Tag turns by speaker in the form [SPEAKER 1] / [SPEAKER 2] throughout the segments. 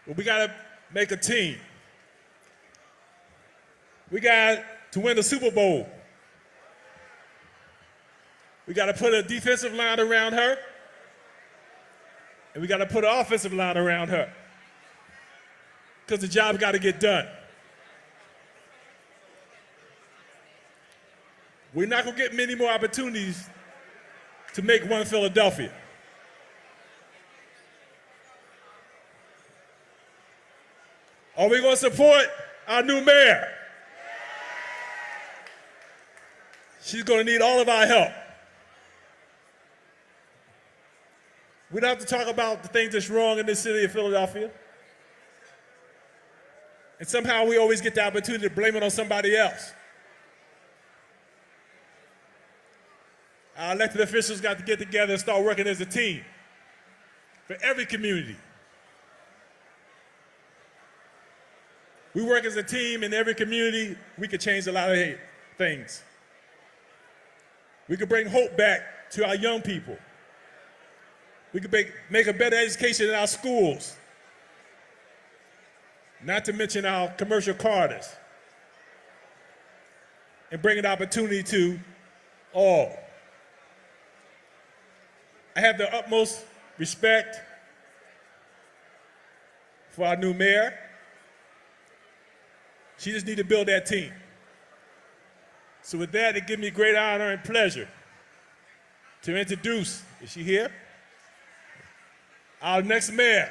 [SPEAKER 1] But we got to make a team. We got to win the Super Bowl. We got to put a defensive line around her, and we got to put an offensive line around her, because the job got to get done. We're not going to get many more opportunities to make one Philadelphia. Are we going to support our new mayor? She's going to need all of our help. We don't have to talk about the things that's wrong in the city of Philadelphia. And somehow we always get the opportunity to blame it on somebody else. Our elected officials got to get together and start working as a team for every community. We work as a team in every community, we could change a lot of things. We could bring hope back to our young people. We could make a better education in our schools, not to mention our commercial corridors, and bring an opportunity to all. I have the utmost respect for our new mayor. She just needs to build that team. So with that, it gives me great honor and pleasure to introduce, is she here? Our next mayor,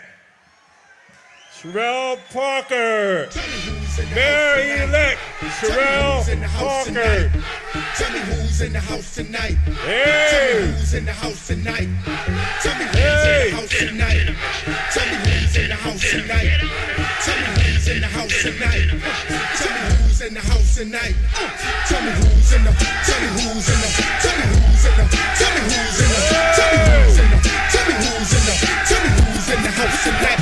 [SPEAKER 1] Cherelle Parker. Mayor-elect Cherelle Parker.
[SPEAKER 2] Tell me who's in the house tonight.
[SPEAKER 1] Hey.
[SPEAKER 2] Tell me who's in the house tonight. Tell me who's in the house tonight. Tell me who's in the house tonight. Tell me who's in the house tonight. Tell me who's in the house tonight. Tell me who's in the. Tell me who's in the. Tell me who's in the. Tell me who's in the. Tell me who's in the. Tell me who's in the. Tell me who's in the house tonight.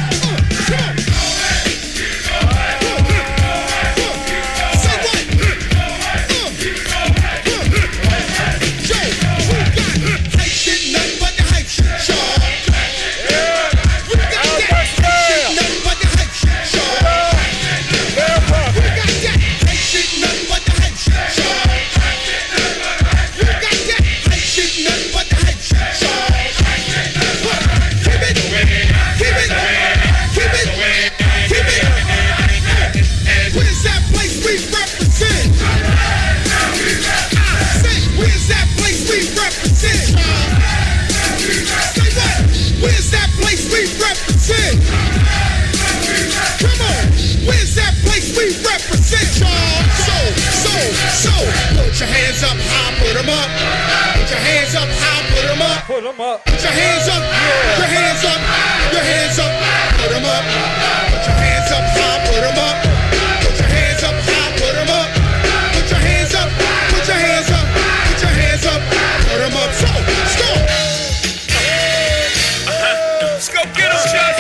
[SPEAKER 2] Come on. Put your hands up high, put them up. Put your hands up high, put them up.
[SPEAKER 1] Put them up.
[SPEAKER 2] Put your hands up, your hands up, your hands up, put them up. Put your hands up high, put them up. Put your hands up high, put them up. Put your hands up, put your hands up, put your hands up, put them up. So, let's go.
[SPEAKER 3] Let's go get them, Chuck.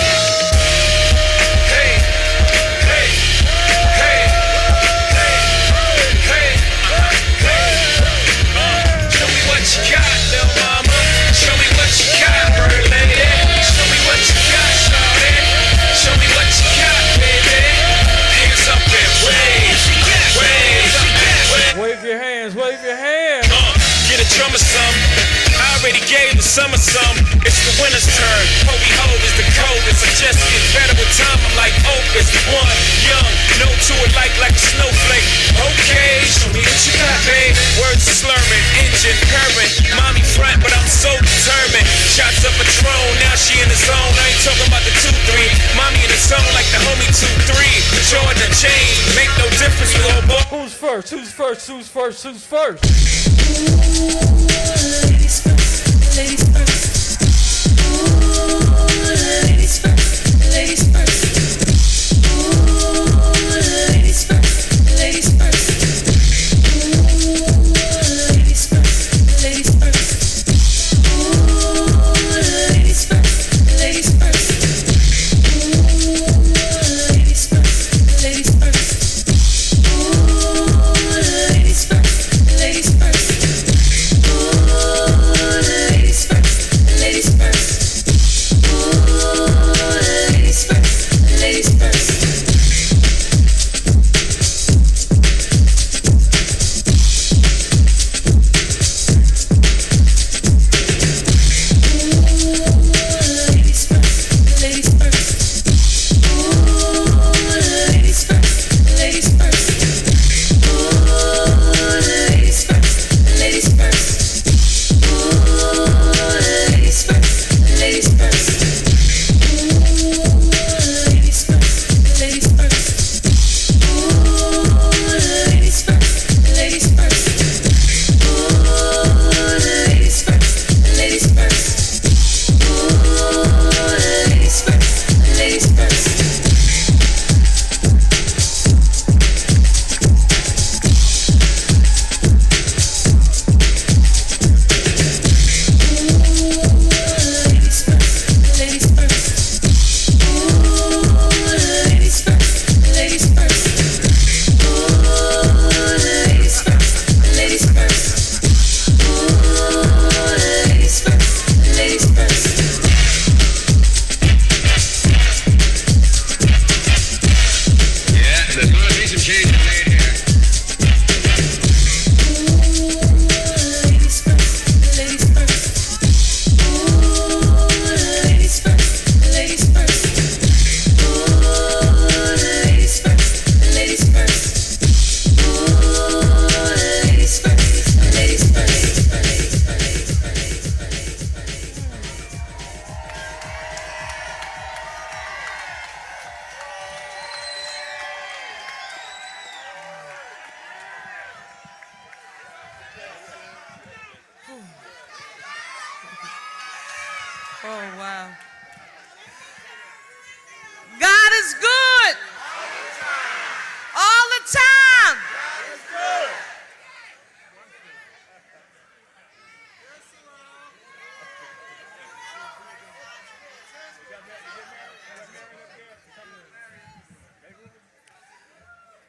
[SPEAKER 3] Drummer some, I already gave the summer some. It's the winter's turn. Hobie Ho is the coldest. I just get better with time. I'm like Opus, one young, no to it like a snowflake. Okay, show me what you got, babe. Words slurring, engine purring. Mommy front, but I'm so determined. Shots up a drone, now she in the zone. I ain't talking about the 2-3. Mommy in the zone like the homie 2-3. Jordan the chain, make no difference, little boy.
[SPEAKER 1] Who's first? Who's first? Who's first? Who's first?
[SPEAKER 4] Ladies first, ladies first. Ooh, ladies first, ladies first. Ooh, ladies first, ladies first. Ooh, ladies first, ladies first. Ooh, ladies first, ladies first. Ooh, ladies first, ladies first. Ooh, ladies first, ladies first. Ooh, ladies first, ladies first.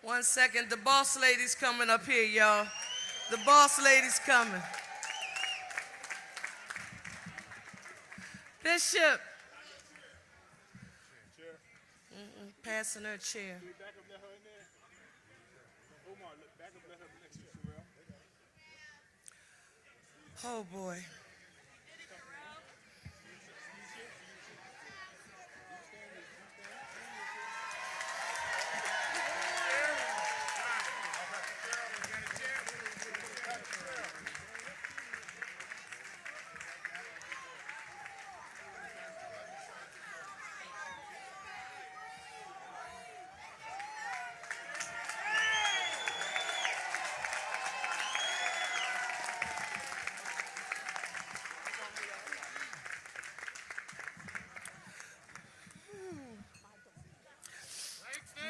[SPEAKER 5] 1 second. The boss lady's coming up here, y'all. The boss lady's coming. Bishop. Passing her a chair. Oh boy.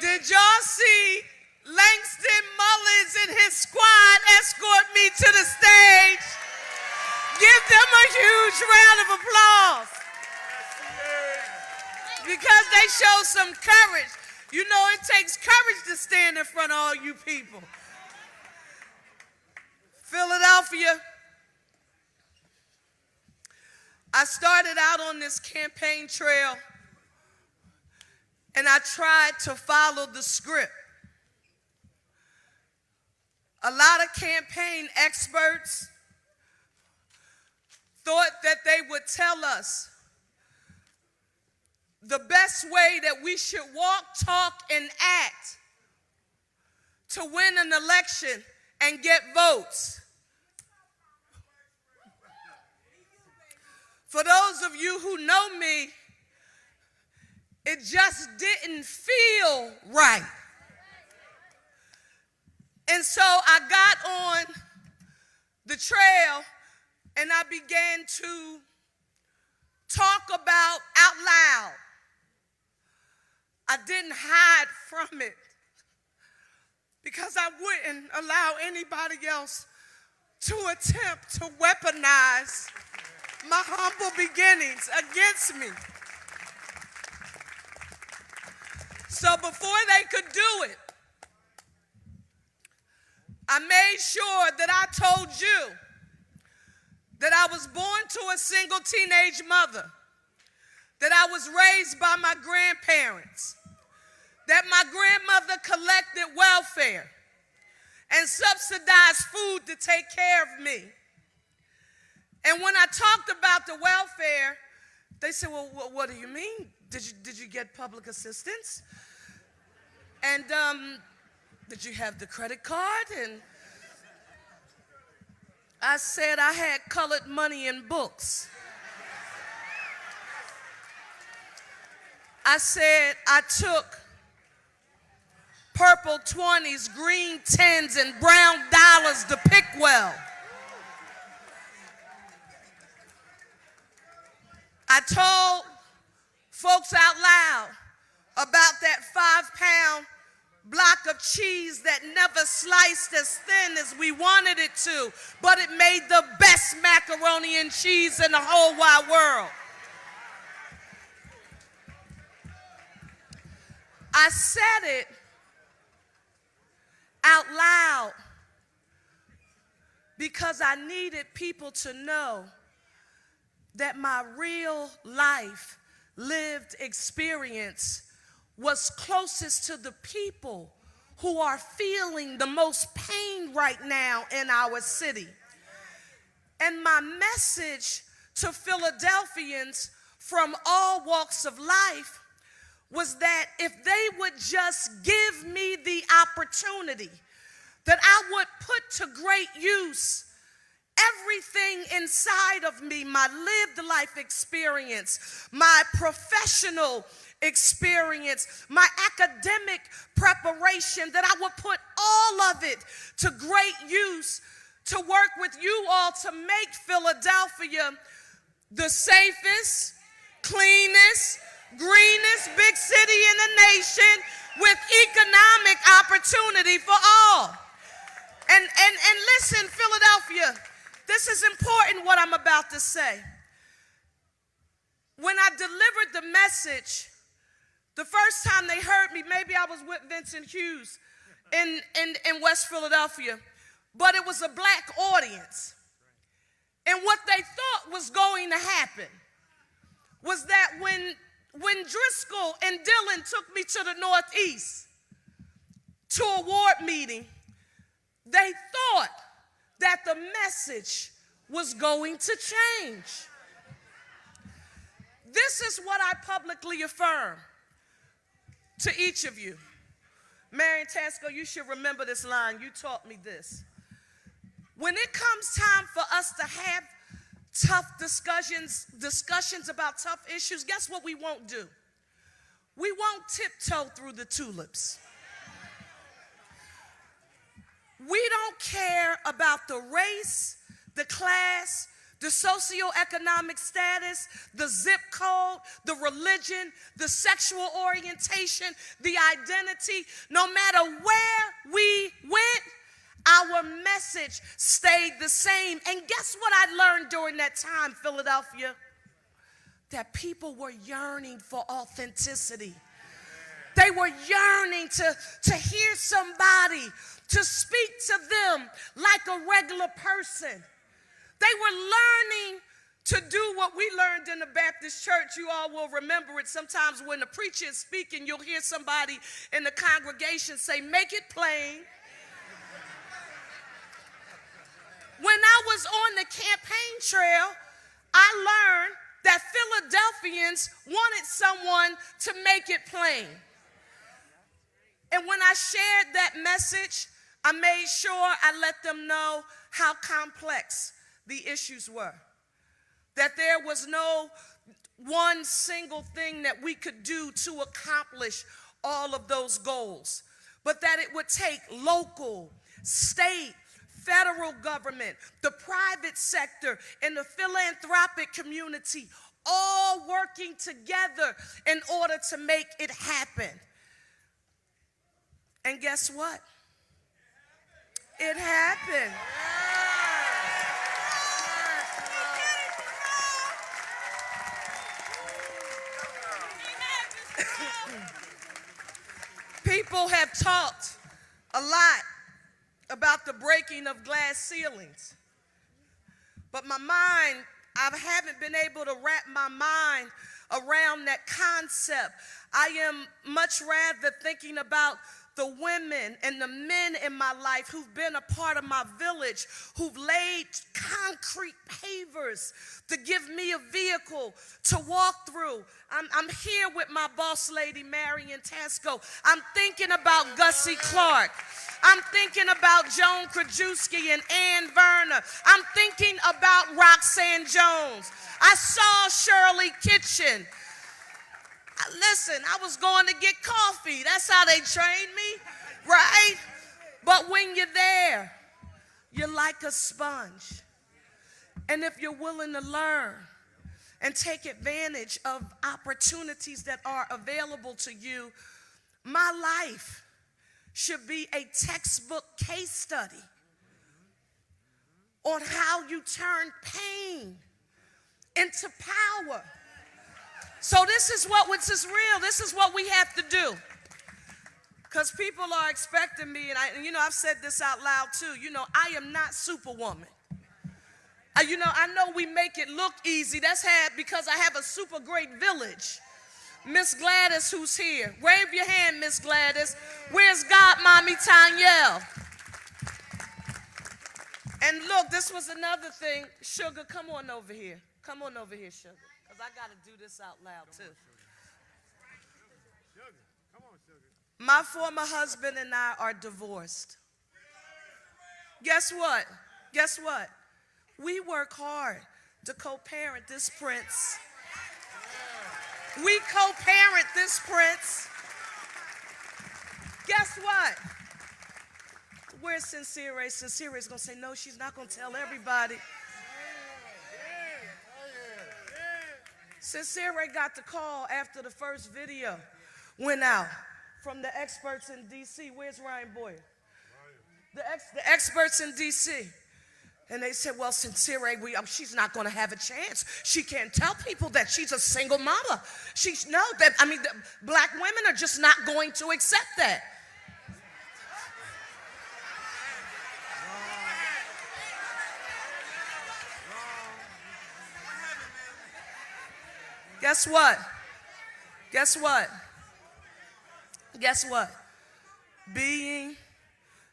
[SPEAKER 5] Did y'all see Langston Mullins and his squad escort me to the stage? Give them a huge round of applause. Because they showed some courage. You know, it takes courage to stand in front of all you people. Philadelphia, I started out on this campaign trail and I tried to follow the script. A lot of campaign experts thought that they would tell us the best way that we should walk, talk, and act to win an election and get votes. For those of you who know me, it just didn't feel right. And so I got on the trail and I began to talk about out loud. I didn't hide from it because I wouldn't allow anybody else to attempt to weaponize my humble beginnings against me. So before they could do it, I made sure that I told you that I was born to a single teenage mother, that I was raised by my grandparents, that my grandmother collected welfare and subsidized food to take care of me. And when I talked about the welfare, they said, well, what do you mean? Did you get public assistance? And did you have the credit card? And I said I had colored money and books. I said I took purple 20s, green 10s, and brown dollars to pick well. I told folks out loud about that 5-pound block of cheese that never sliced as thin as we wanted it to, but it made the best macaroni and cheese in the whole wide world. I said it out loud because I needed people to know that my real life lived experience was closest to the people who are feeling the most pain right now in our city. And my message to Philadelphians from all walks of life was that if they would just give me the opportunity, that I would put to great use everything inside of me, my lived life experience, my professional experience, my academic preparation, that I would put all of it to great use to work with you all to make Philadelphia the safest, cleanest, greenest big city in the nation with economic opportunity for all. And listen, Philadelphia, this is important what I'm about to say. When I delivered the message, the first time they heard me, maybe I was with Vincent Hughes in West Philadelphia, but it was a black audience. And what they thought was going to happen was that when Driscoll and Dillon took me to the Northeast to a ward meeting, they thought that the message was going to change. This is what I publicly affirm to each of you. Marion Tasco, you should remember this line. You taught me this. When it comes time for us to have tough discussions about tough issues, guess what we won't do? We won't tiptoe through the tulips. We don't care about the race, the class, the socioeconomic status, the zip code, the religion, the sexual orientation, the identity. No matter where we went, our message stayed the same. And guess what I learned during that time, Philadelphia? That people were yearning for authenticity. They were yearning to hear somebody, to speak to them like a regular person. They were learning to do what we learned in the Baptist church. You all will remember it. Sometimes when the preacher is speaking, you'll hear somebody in the congregation say, "Make it plain." When I was on the campaign trail, I learned that Philadelphians wanted someone to make it plain. And when I shared that message, I made sure I let them know how complex the issues were. That there was no one single thing that we could do to accomplish all of those goals, but that it would take local, state, federal government, the private sector, and the philanthropic community all working together in order to make it happen. And guess what? It happened. People have talked a lot about the breaking of glass ceilings, but I haven't been able to wrap my mind around that concept. I am much rather thinking about the women and the men in my life who've been a part of my village, who've laid concrete pavers to give me a vehicle to walk through. I'm here with my boss lady, Marion Tasco. I'm thinking about Gussie Clark. I'm thinking about Joan Krajewski and Ann Verner. I'm thinking about Roxanne Jones. I saw Shirley Kitchen. Listen, I was going to get coffee. That's how they trained me, right? But when you're there, you're like a sponge. And if you're willing to learn and take advantage of opportunities that are available to you, my life should be a textbook case study on how you turn pain into power. So this is real. This is what we have to do. Because people are expecting me, and I've said this out loud too. I am not Superwoman. I know we make it look easy. That's because I have a super great village. Miss Gladys, who's here. Wave your hand, Miss Gladys. Where's God, Mommy Tanyelle? And look, this was another thing. Sugar, come on over here. Come on over here, Sugar. Because I got to do this out loud, too. My former husband and I are divorced. Guess what? Guess what? We work hard to co-parent this prince. We co-parent this prince. Guess what? Where's Sincere? Sincere is going to say, no, she's not going to tell everybody. Sincere got the call after the first video went out from the experts in D.C. Where's Ryan Boyer? The experts in D.C. And they said, well, Sincere, she's not going to have a chance. She can't tell people that she's a single mama. Black women are just not going to accept that. Guess what? Guess what? Guess what? Being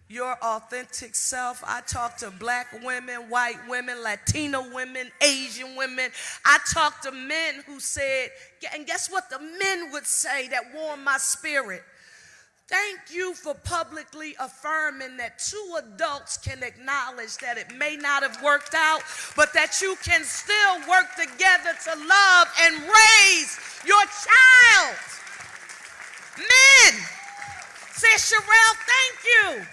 [SPEAKER 5] your authentic self. I talk to black women, white women, Latino women, Asian women. I talk to men who said, and guess what the men would say that warmed my spirit? Thank you for publicly affirming that two adults can acknowledge that it may not have worked out, but that you can still work together to love and raise your child. Men, say, Cherelle, thank you.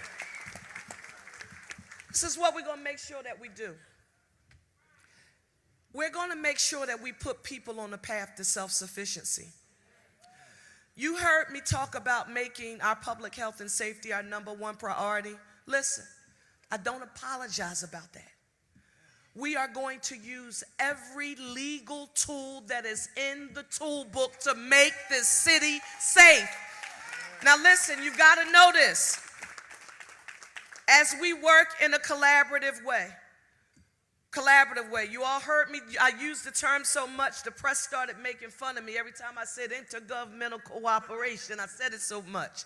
[SPEAKER 5] This is what we're going to make sure that we do. We're going to make sure that we put people on the path to self-sufficiency. You heard me talk about making our public health and safety our #1 priority. Listen, I don't apologize about that. We are going to use every legal tool that is in the tool book to make this city safe. Now listen, you've got to know this. As we work in a collaborative way, you all heard me, I used the term so much, the press started making fun of me every time I said intergovernmental cooperation. I said it so much.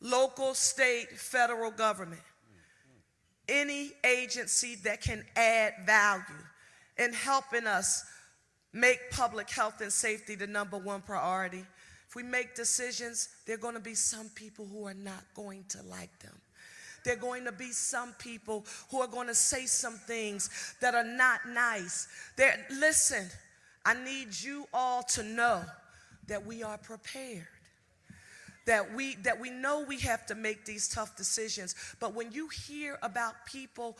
[SPEAKER 5] Local, state, federal government. Any agency that can add value in helping us make public health and safety the #1 priority. If we make decisions, there are going to be some people who are not going to like them. There are going to be some people who are going to say some things that are not nice. Listen, I need you all to know that we are prepared. That we know we have to make these tough decisions. But when you hear about people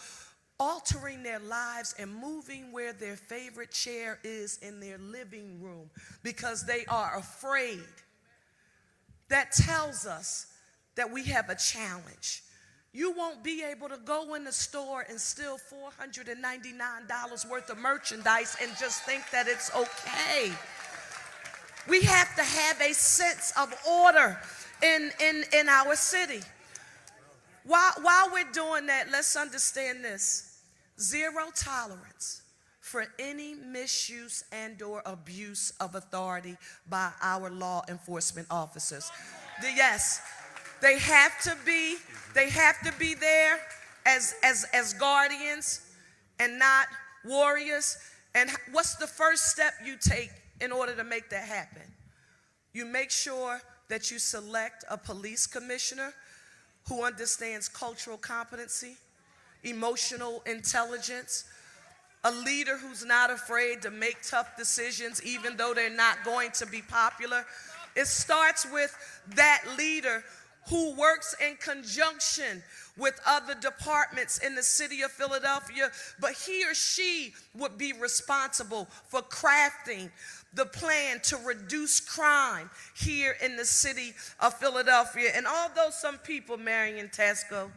[SPEAKER 5] altering their lives and moving where their favorite chair is in their living room because they are afraid, that tells us that we have a challenge. You won't be able to go in the store and steal $499 worth of merchandise and just think that it's okay. We have to have a sense of order in our city. While we're doing that, let's understand this. Zero tolerance for any misuse and/or abuse of authority by our law enforcement officers. Yes, they have to be there as guardians and not warriors. And what's the first step you take in order to make that happen? You make sure that you select a police commissioner who understands cultural competency, emotional intelligence, a leader who's not afraid to make tough decisions even though they're not going to be popular. It starts with that leader who works in conjunction with other departments in the city of Philadelphia, but he or she would be responsible for crafting the plan to reduce crime here in the city of Philadelphia. And although some people, Marion Tasco,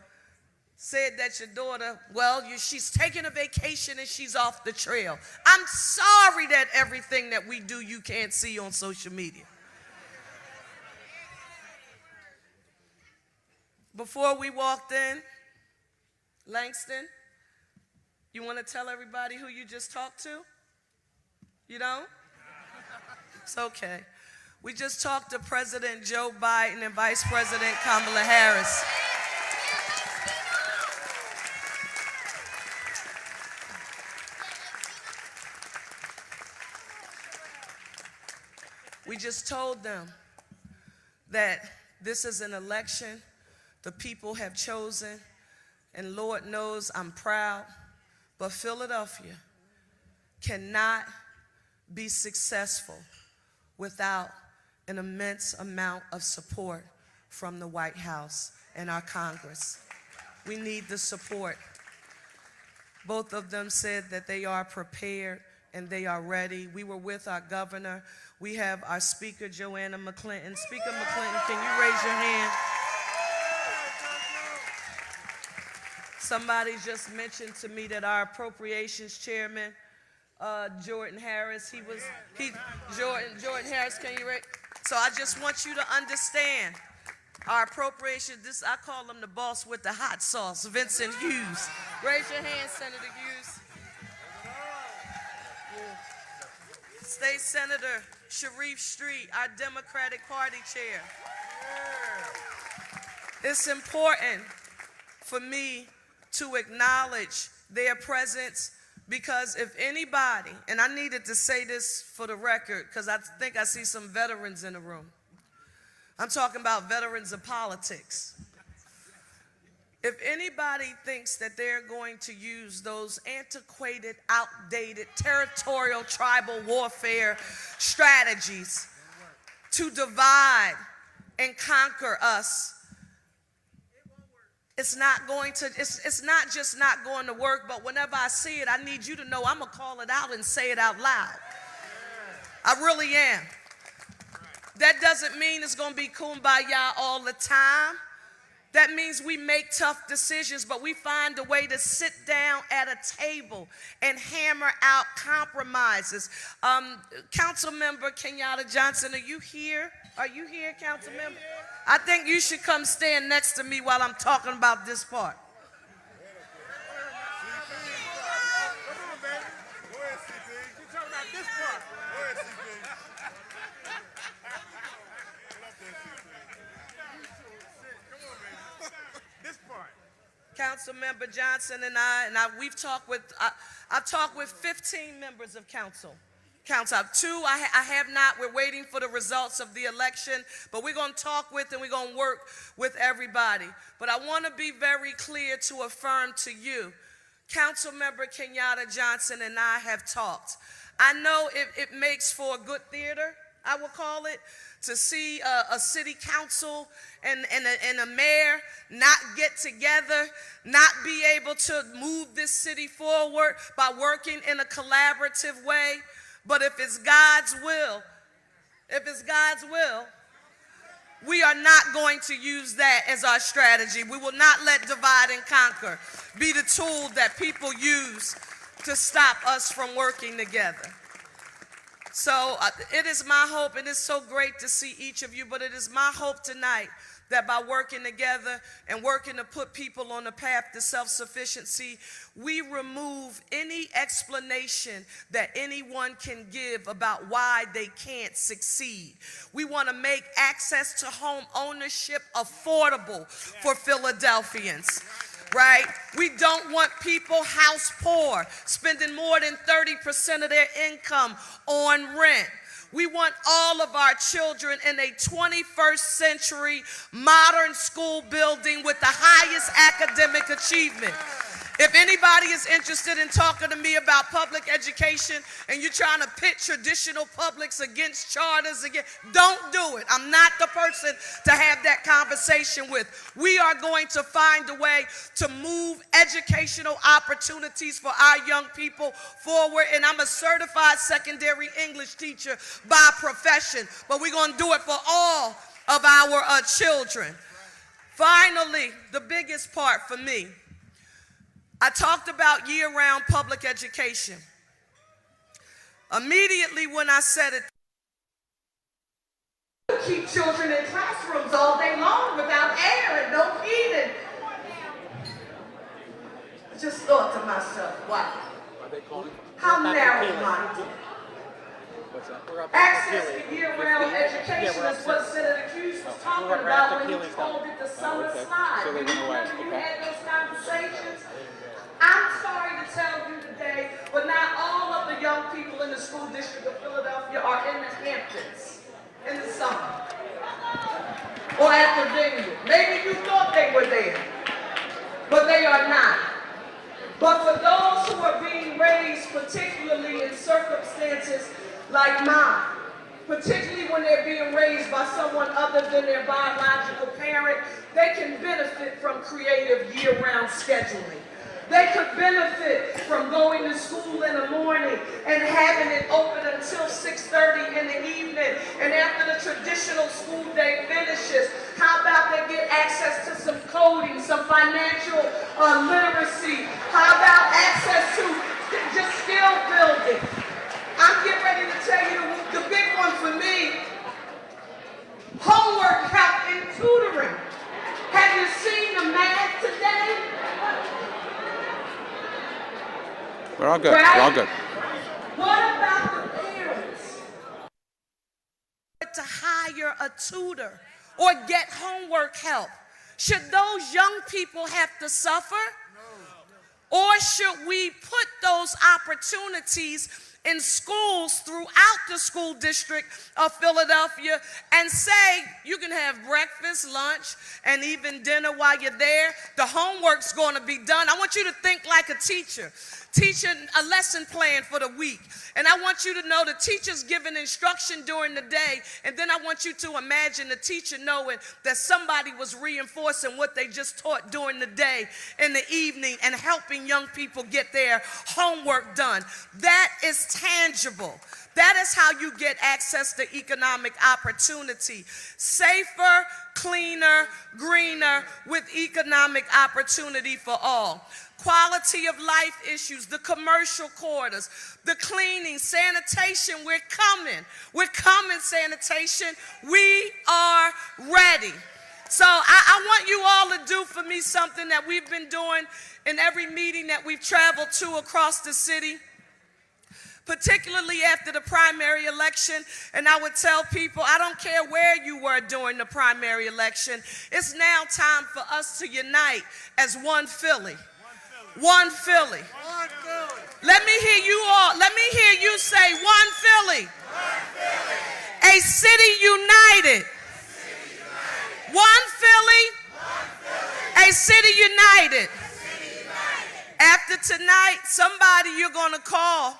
[SPEAKER 5] said that your daughter, she's taking a vacation and she's off the trail. I'm sorry that everything that we do you can't see on social media. Before we walked in, Langston, you want to tell everybody who you just talked to? You don't? It's okay. We just talked to President Joe Biden and Vice President Kamala Harris. We just told them that this is an election the people have chosen, and Lord knows I'm proud, but Philadelphia cannot be successful without an immense amount of support from the White House and our Congress. We need the support. Both of them said that they are prepared and they are ready. We were with our governor. We have our Speaker, Joanna McClinton. Speaker McClinton, can you raise your hand? Somebody just mentioned to me that our appropriations chairman, Jordan Harris, Jordan Harris, can you raise? So I just want you to understand our appropriations, I call him the boss with the hot sauce, Vincent Hughes. Raise your hand, Senator Hughes. State Senator Sharif Street, our Democratic Party chair. It's important for me to acknowledge their presence because if anybody, and I needed to say this for the record because I think I see some veterans in the room. I'm talking about veterans of politics. If anybody thinks that they're going to use those antiquated, outdated, territorial, tribal warfare strategies to divide and conquer us, it's not just not going to work, but whenever I see it, I need you to know I'm going to call it out and say it out loud. I really am. That doesn't mean it's going to be kumbaya all the time. That means we make tough decisions, but we find a way to sit down at a table and hammer out compromises. Councilmember Kenyatta Johnson, are you here? Are you here, Councilmember? I think you should come stand next to me while I'm talking about this part. Councilmember Johnson and I've talked with 15 members of council. Two, I have not. We're waiting for the results of the election, but we're going to talk with and we're going to work with everybody. But I want to be very clear to affirm to you, Councilmember Kenyatta Johnson and I have talked. I know it makes for a good theater, I will call it, to see a city council and a mayor not get together, not be able to move this city forward by working in a collaborative way. But if it's God's will, we are not going to use that as our strategy. We will not let divide and conquer be the tool that people use to stop us from working together. So it is my hope, and it's so great to see each of you, but it is my hope tonight that by working together and working to put people on the path to self-sufficiency, we remove any explanation that anyone can give about why they can't succeed. We want to make access to home ownership affordable for Philadelphians. Right? We don't want people house poor, spending more than 30% of their income on rent. We want all of our children in a 21st century modern school building with the highest academic achievement. If anybody is interested in talking to me about public education and you're trying to pit traditional publics against charters, don't do it. I'm not the person to have that conversation with. We are going to find a way to move educational opportunities for our young people forward. And I'm a certified secondary English teacher by profession, but we're going to do it for all of our children. Finally, the biggest part for me, I talked about year-round public education. Immediately when I said it, keep children in classrooms all day long without air and no heating. I just thought to myself, wow, how narrow-minded. Access to year-round education is what Senator Hughes was talking about when he called it the summer slide. Remember you had those conversations? I'm sorry to tell you today, but not all of the young people in the school district of Philadelphia are in the Hamptons in the summer or at the venue. Maybe you thought they were there, but they are not. But for those who are being raised, particularly in circumstances like mine, particularly when they're being raised by someone other than their biological parent, they can benefit from creative year-round scheduling. They could benefit from going to school in the morning and having it open until 6:30 in the evening. And after the traditional school day finishes, how about they get access to some coding, some financial literacy? How about access to just skill building? I'm getting ready to tell you the big one for me, homework help and tutoring. Have you seen the math today?
[SPEAKER 6] We're all good.
[SPEAKER 5] Right?
[SPEAKER 6] We're all good.
[SPEAKER 5] What about the parents to hire a tutor or get homework help? Should those young people have to suffer? Or should we put those opportunities in schools throughout the school district of Philadelphia and say you can have breakfast, lunch, and even dinner while you're there? The homework's going to be done. I want you to think like a teacher. Teaching a lesson plan for the week. And I want you to know the teacher's giving instruction during the day. And then I want you to imagine the teacher knowing that somebody was reinforcing what they just taught during the day in the evening and helping young people get their homework done. That is tangible. That is how you get access to economic opportunity. Safer, cleaner, greener with economic opportunity for all. Quality of life issues, the commercial quarters, the cleaning, sanitation, we're coming. We're coming, sanitation. We are ready. So I want you all to do for me something that we've been doing in every meeting that we've traveled to across the city, particularly after the primary election. And I would tell people, I don't care where you were during the primary election, it's now time for us to unite as one Philly. One Philly.
[SPEAKER 2] One Philly.
[SPEAKER 5] Let me hear you all. Let me hear you say one Philly.
[SPEAKER 2] One Philly.
[SPEAKER 5] A city united. One Philly.
[SPEAKER 2] One Philly.
[SPEAKER 5] A city united.
[SPEAKER 2] City united.
[SPEAKER 5] After tonight, somebody you're going to call,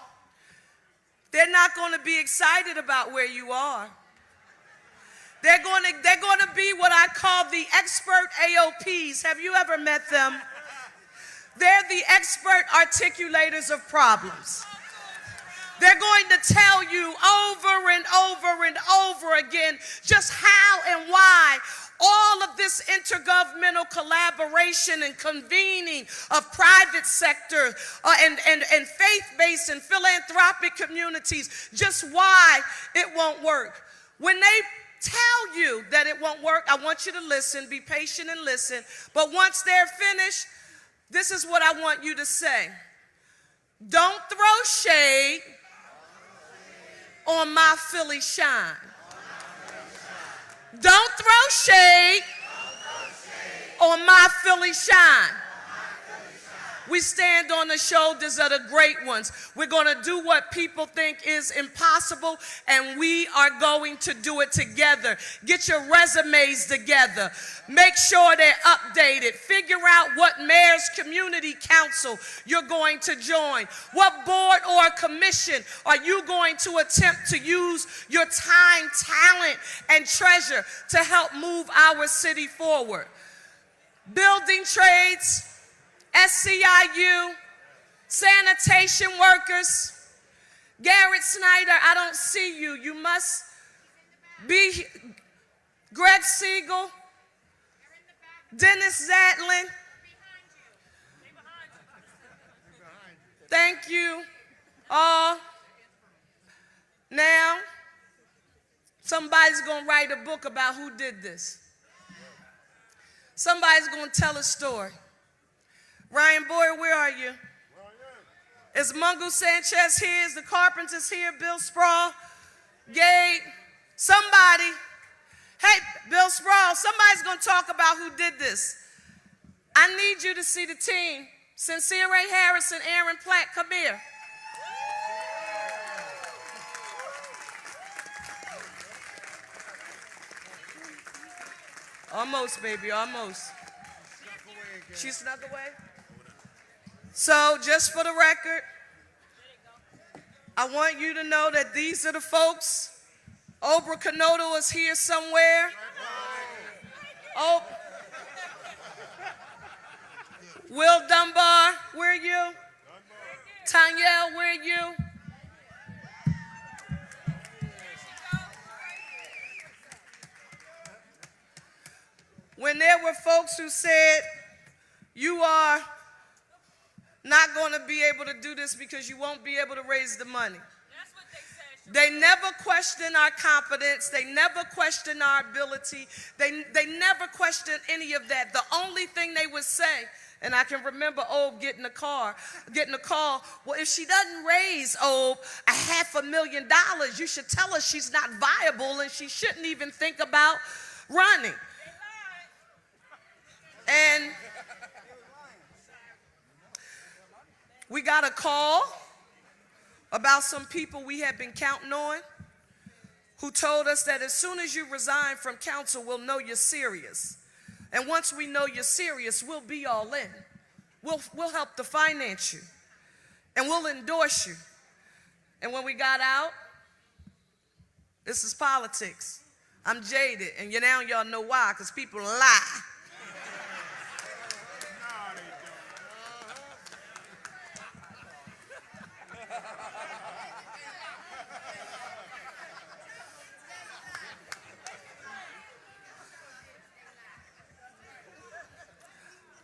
[SPEAKER 5] they're not going to be excited about where you are. They're going to be what I call the expert AOPs. Have you ever met them? They're the expert articulators of problems. They're going to tell you over and over and over again just how and why all of this intergovernmental collaboration and convening of private sector and faith-based and philanthropic communities, just why it won't work. When they tell you that it won't work, I want you to listen, be patient and listen. But once they're finished, this is what I want you to say. Don't throw shade on my Philly shine. Don't throw shade on my Philly shine. We stand on the shoulders of the great ones. We're going to do what people think is impossible, and we are going to do it together. Get your resumes together. Make sure they're updated. Figure out what mayor's community council you're going to join. What board or commission are you going to attempt to use your time, talent, and treasure to help move our city forward? Building trades, SCIU, sanitation workers. Garrett Snyder, I don't see you. You must be. Greg Siegel, Dennis Zatlin. Thank you all. Now, somebody's going to write a book about who did this. Somebody's going to tell a story. Ryan Boyer, where are you? Is Mungo Sanchez here? Is the Carpenters here? Bill Sproul? Gabe? Somebody. Hey, Bill Sproul, somebody's going to talk about who did this. I need you to see the team. Sincere Ray Harrison, Aaron Platt, come here. Almost, baby, almost. She snuck away? So, just for the record, I want you to know that these are the folks. Oprah Kanoto is here somewhere. Oh, Will Dunbar, where are you? Tanyelle, where are you? When there were folks who said, you are not going to be able to do this because you won't be able to raise the money.
[SPEAKER 6] That's what they said.
[SPEAKER 5] They never question our competence. They never question our ability. They never question any of that. The only thing they would say And I can remember Obe getting a call. Well, if she doesn't raise Obe $500,000, you should tell her she's not viable and she shouldn't even think about running. And we got a call about some people we had been counting on who told us that as soon as you resign from council, we'll know you're serious. And once we know you're serious, we'll be all in. We'll help to finance you. And we'll endorse you. And when we got out, this is politics. I'm jaded, and now y'all know why, because people lie.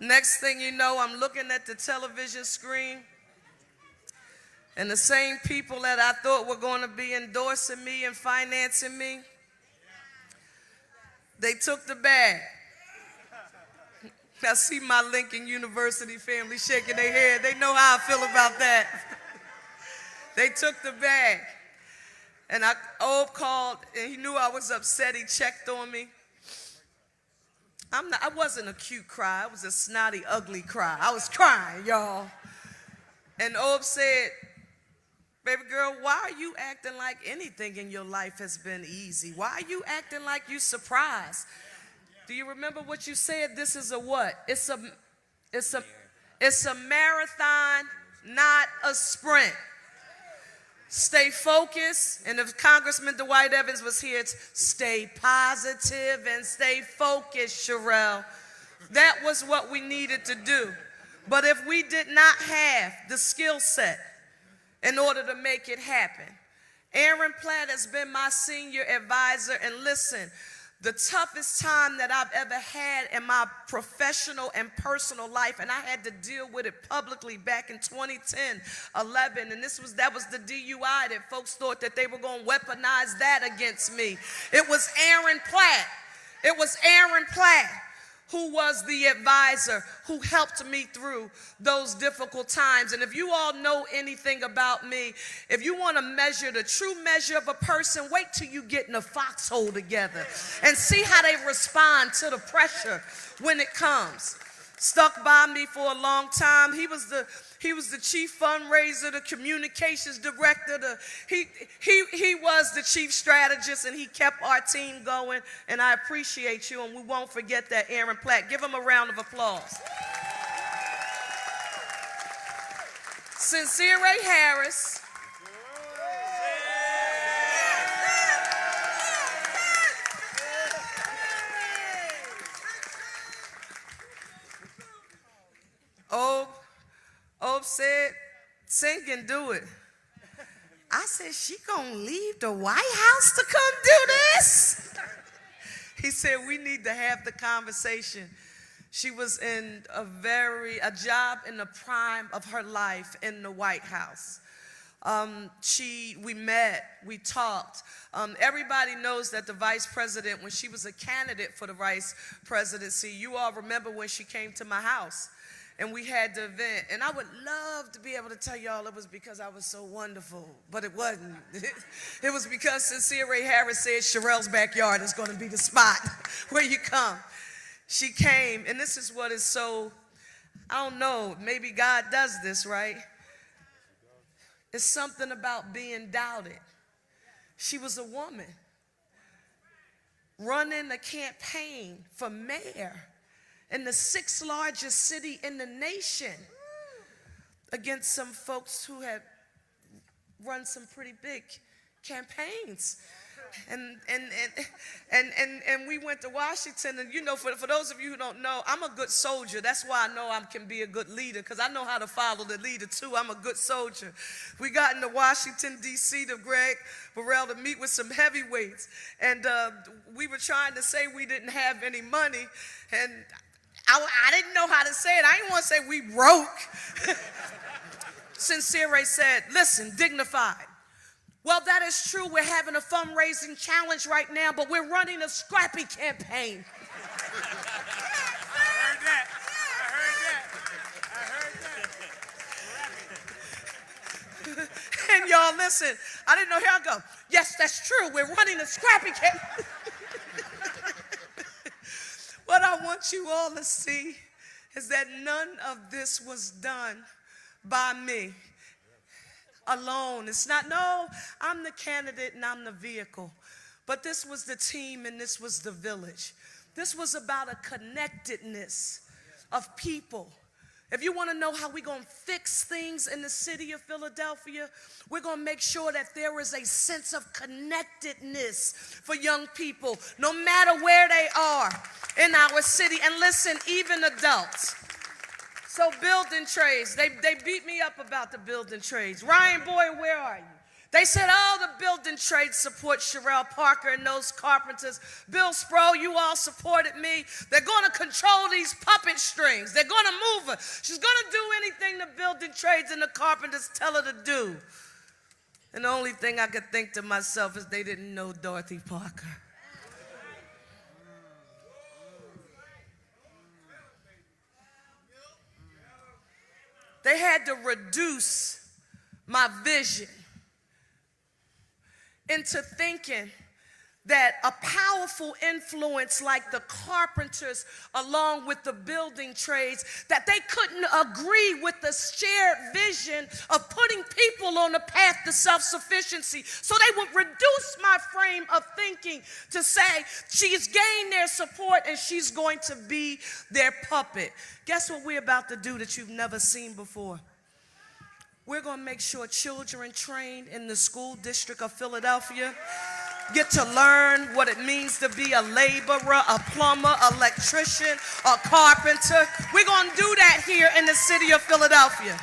[SPEAKER 5] Next thing you know, I'm looking at the television screen, and the same people that I thought were going to be endorsing me and financing me, they took the bag. I see my Lincoln University family shaking their head. They know how I feel about that. They took the bag. And Obe called, and he knew I was upset. He checked on me. I wasn't a cute cry. It was a snotty, ugly cry. I was crying, y'all. And Obe said, baby girl, why are you acting like anything in your life has been easy? Why are you acting like you surprised? Do you remember what you said? This is a what? It's a marathon, not a sprint. Stay focused, and if Congressman Dwight Evans was here, it's stay positive and stay focused, Cherelle. That was what we needed to do. But if we did not have the skill set in order to make it happen, Aaron Platt has been my senior advisor, and listen, the toughest time that I've ever had in my professional and personal life, and I had to deal with it publicly back in 2010, 11, and that was the DUI that folks thought that they were going to weaponize that against me. It was Aaron Platt. It was Aaron Platt who was the advisor who helped me through those difficult times. And if you all know anything about me, if you want to measure the true measure of a person, wait till you get in a foxhole together and see how they respond to the pressure when it comes. Stuck by me for a long time. He was the chief fundraiser, the communications director, he was the chief strategist, and he kept our team going, and I appreciate you, and we won't forget that, Aaron Platt. Give him a round of applause. Sincere Ray Harris. Obe said, Sin can do it. I said, she gonna leave the White House to come do this? He said, we need to have the conversation. She was in a job in the prime of her life in the White House. We met, we talked. Everybody knows that the vice president, when she was a candidate for the vice presidency, you all remember when she came to my house. And we had the event, and I would love to be able to tell y'all it was because I was so wonderful, but it wasn't. It was because Sincere Ray Harris said Cherelle's backyard is going to be the spot where you come. She came, and this is what is so, I don't know, maybe God does this, right? It's something about being doubted. She was a woman running a campaign for mayor in the 6th largest city in the nation against some folks who had run some pretty big campaigns. And we went to Washington, and you know, for those of you who don't know, I'm a good soldier. That's why I know I can be a good leader, because I know how to follow the leader too. I'm a good soldier. We got into Washington, D.C. to Greg Burrell to meet with some heavyweights, and we were trying to say we didn't have any money, and I didn't know how to say it. I didn't want to say we broke. Sincere said, listen, dignified. Well, that is true. We're having a fundraising challenge right now, but we're running a scrappy campaign.
[SPEAKER 6] I heard that.
[SPEAKER 5] again, y'all. Listen, I didn't know. Here I go. Yes, that's true. We're running a scrappy campaign. What I want you all to see is that none of this was done by me alone. It's not, no, I'm the candidate and I'm the vehicle. But this was the team and this was the village. This was about a connectedness of people. If you want to know how we're going to fix things in the city of Philadelphia, we're going to make sure that there is a sense of connectedness for young people, no matter where they are in our city. And listen, even adults. So building trades, they beat me up about the building trades. Ryan Boyd, where are you? They said, oh, the building trades support Cherelle Parker and those carpenters. Bill Spro, you all supported me. They're going to control these puppet strings. They're going to move her. She's going to do anything the building trades and the carpenters tell her to do. And the only thing I could think to myself is they didn't know Dorothy Parker. They had to reduce my vision into thinking that a powerful influence like the carpenters along with the building trades, that they couldn't agree with the shared vision of putting people on the path to self-sufficiency. So they would reduce my frame of thinking to say she's gained their support and she's going to be their puppet. Guess what we're about to do that you've never seen before? We're going to make sure children trained in the school district of Philadelphia get to learn what it means to be a laborer, a plumber, electrician, a carpenter. We're going to do that here in the city of Philadelphia.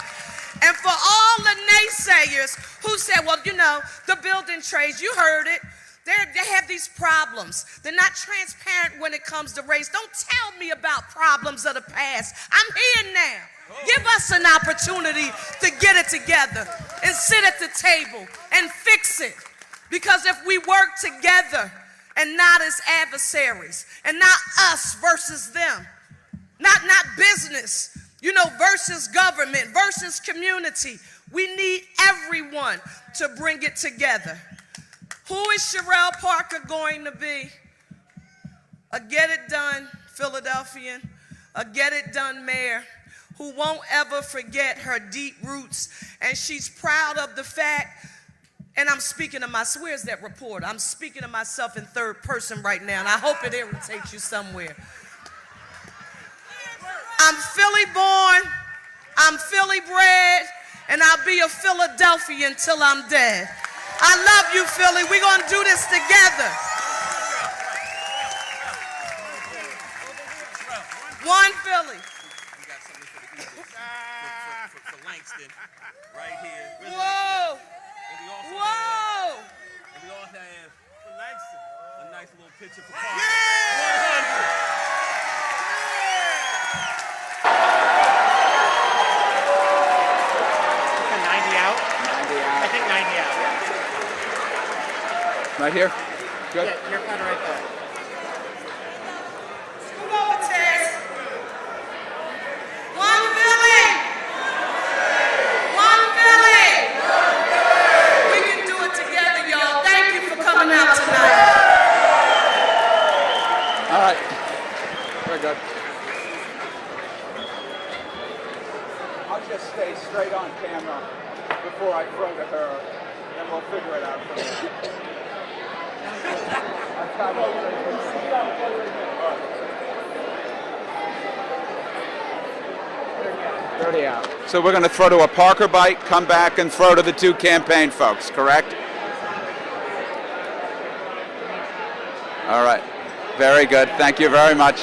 [SPEAKER 5] And for all the naysayers who said, well, you know, the building trades, you heard it. They have these problems. They're not transparent when it comes to race. Don't tell me about problems of the past. I'm here now. Give us an opportunity to get it together and sit at the table and fix it. Because if we work together and not as adversaries and not us versus them, not business, you know, versus government, versus community, we need everyone to bring it together. Who is Cherelle Parker going to be? A get-it-done Philadelphian, a get-it-done mayor who won't ever forget her deep roots, and she's proud of the fact, and I'm speaking to myself, where's that reporter? I'm speaking to myself in third person right now, and I hope it irritates you somewhere. I'm Philly born, I'm Philly bred, and I'll be a Philadelphian till I'm dead. I love you, Philly. We're going to do this together. One Philly.
[SPEAKER 3] We got something for the Eagles. For Langston, right here.
[SPEAKER 5] Whoa. Whoa.
[SPEAKER 3] And we also have for Langston a nice little picture for Parker. Yeah.
[SPEAKER 7] 90 out? 90 out. I think 90 out.
[SPEAKER 8] Right here? Good.
[SPEAKER 7] Yeah, you're kind of right there.
[SPEAKER 5] Scoot over, Tess. One Philly. One Philly. We can do it together, y'all. Thank you for coming out tonight.
[SPEAKER 8] All right. Very good. I'll just stay straight on camera before I throw to her, and we'll figure it out from there. 30 out. So we're going to throw to a Parker bite, come back, and throw to the two campaign folks, correct? All right. Very good. Thank you very much.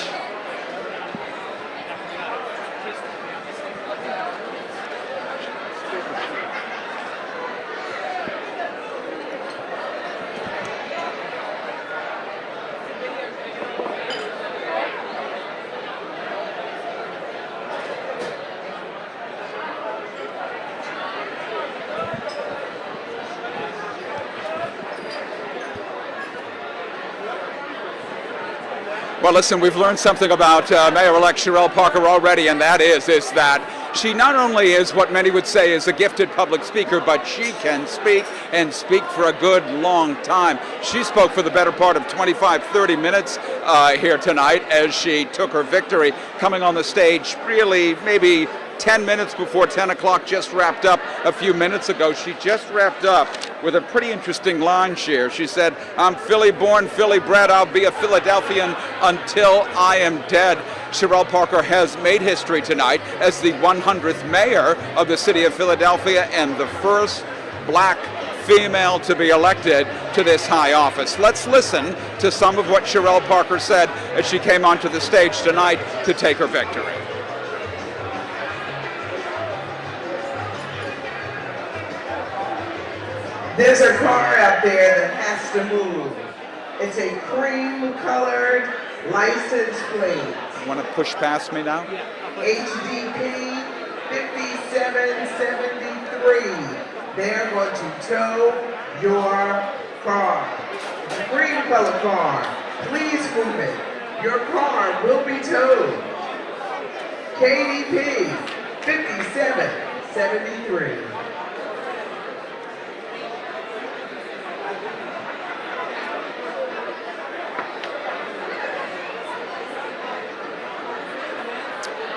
[SPEAKER 8] Well, listen, we've learned something about Mayor-elect Cherelle Parker already, and that is that
[SPEAKER 9] She not only is what many would say is a gifted public speaker, but she can speak and speak for a good long time. She spoke for the better part of 25, 30 minutes here tonight as she took her victory, coming on the stage really maybe 10 minutes before 10 o'clock, just wrapped up a few minutes ago. She just wrapped up with a pretty interesting line here. She said, "I'm Philly born, Philly bred, I'll be a Philadelphian until I am dead." Cherelle Parker has made history tonight as the 100th mayor of the city of Philadelphia and the first black female to be elected to this high office. Let's listen to some of what Cherelle Parker said as she came onto the stage tonight to take her victory.
[SPEAKER 10] There's a car out there that has to move. It's a cream-colored license plate.
[SPEAKER 9] Want to push past me now?
[SPEAKER 10] HDP 5773. They're going to tow your car. It's a cream-colored car. Please move it. Your car will be towed. KDP 5773.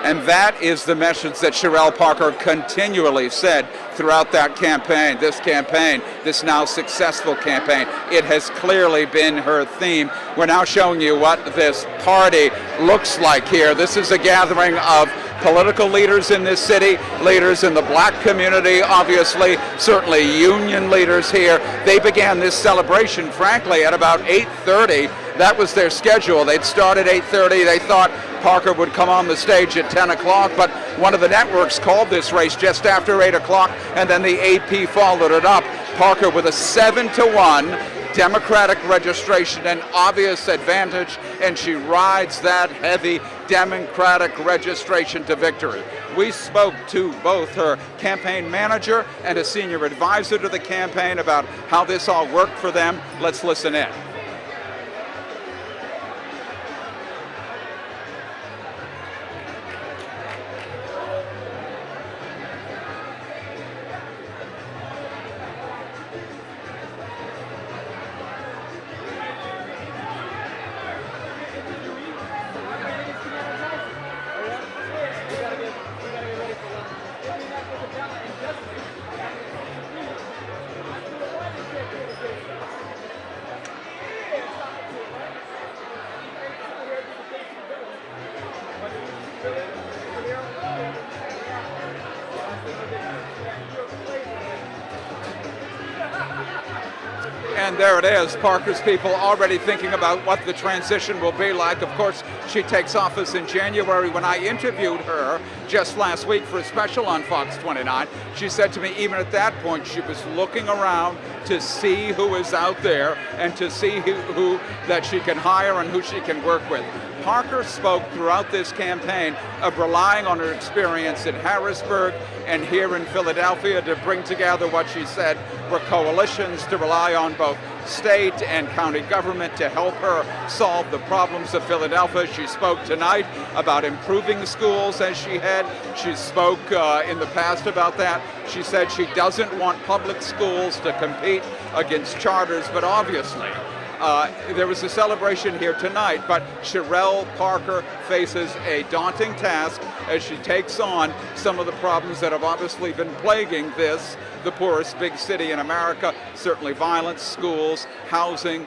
[SPEAKER 9] And that is the message that Cherelle Parker continually said throughout that campaign, this now successful campaign. It has clearly been her theme. We're now showing you what this party looks like here. This is a gathering of political leaders in this city, leaders in the black community, obviously, certainly union leaders here. They began this celebration, frankly, at about 8:30. That was their schedule. They'd start at 8:30. They thought Parker would come on the stage at 10 o'clock, but one of the networks called this race just after 8 o'clock, and then the AP followed it up. Parker with a 7-1 Democratic registration, an obvious advantage, and she rides that heavy Democratic registration to victory. We spoke to both her campaign manager and a senior advisor to the campaign about how this all worked for them. Let's listen in. And there it is, Parker's people already thinking about what the transition will be like. Of course, she takes office in January. When I interviewed her just last week for a special on Fox 29, she said to me, even at that point, she was looking around to see who is out there and to see who that she can hire and who she can work with. Parker spoke throughout this campaign of relying on her experience in Harrisburg and here in Philadelphia to bring together what she said were coalitions to rely on both state and county government to help her solve the problems of Philadelphia. She spoke tonight about improving schools as she had. She spoke in the past about that. She said she doesn't want public schools to compete against charters, but obviously there was a celebration here tonight, but Cherelle Parker faces a daunting task as she takes on some of the problems that have obviously been plaguing the poorest big city in America, certainly violence, schools, housing,